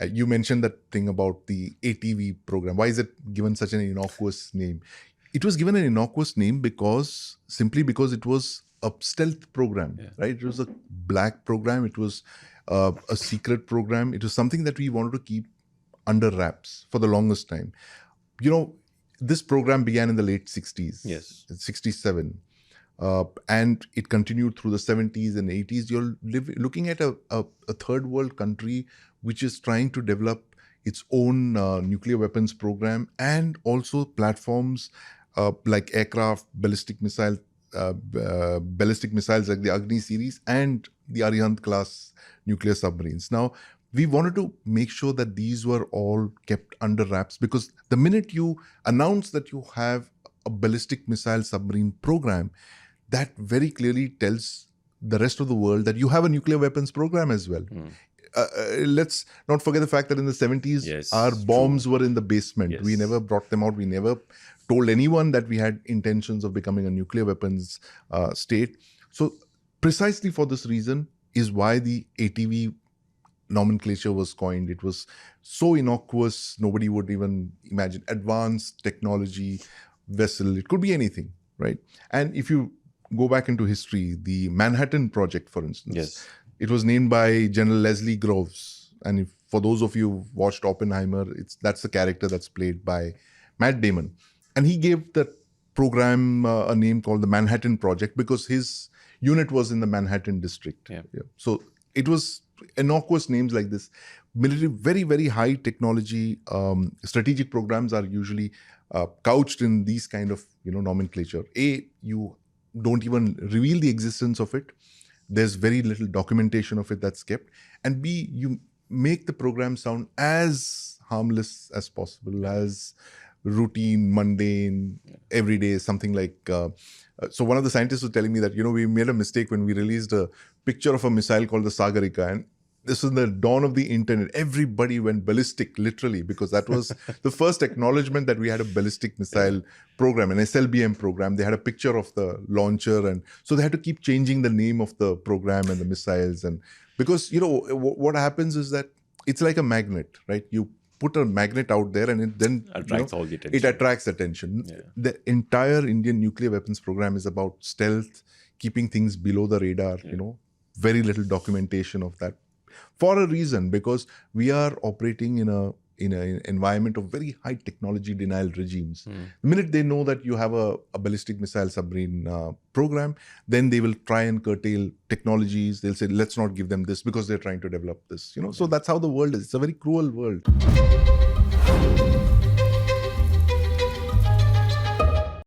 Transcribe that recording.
You mentioned that thing about the ATV program. Why is it given such an innocuous name? It was given an innocuous name simply because it was a stealth program, right? It was a black program. It was a secret program. It was something that we wanted to keep under wraps for the longest time. This program began in the late 60s, 67. And it continued through the 70s and 80s. You're looking at a third world country which is trying to develop its own nuclear weapons program, and also platforms like aircraft, ballistic missiles like the Agni series and the Arihant class nuclear submarines. Now, we wanted to make sure that these were all kept under wraps, because the minute you announce that you have a ballistic missile submarine program, that very clearly tells the rest of the world that you have a nuclear weapons program as well. Let's not forget the fact that in the 70s, our bombs were in the basement. We never brought them out. We never told anyone that we had intentions of becoming a nuclear weapons state. So precisely for this reason is why the ATV nomenclature was coined. It was so innocuous, nobody would even imagine. Advanced technology vessel, it could be anything, right? And if you go back into history, the Manhattan Project, for instance, it was named by General Leslie Groves. And for those of you who've watched Oppenheimer, that's the character that's played by Matt Damon. And he gave that program a name called the Manhattan Project because his unit was in the Manhattan district. So it was innocuous names like this. Military, very, very high technology, strategic programs are usually couched in these kind of nomenclature. A, you don't even reveal the existence of it. There's very little documentation of it that's kept. And B, you make the program sound as harmless as possible, as routine, mundane, everyday, something like... so one of the scientists was telling me that, we made a mistake when we released a picture of a missile called the Sagarika. And this was the dawn of the internet. Everybody went ballistic, literally, because that was the first acknowledgement that we had a ballistic missile program, an SLBM program. They had a picture of the launcher. And so they had to keep changing the name of the program and the missiles. And because, what happens is that it's like a magnet, right? You put a magnet out there and it then attracts all the attention. It attracts attention. The entire Indian nuclear weapons program is about stealth, keeping things below the radar, very little documentation of that. For a reason, because we are operating in an environment of very high technology denial regimes. The minute they know that you have a ballistic missile submarine program, then they will try and curtail technologies. They'll say, let's not give them this because they're trying to develop this. So that's how the world is. It's a very cruel world.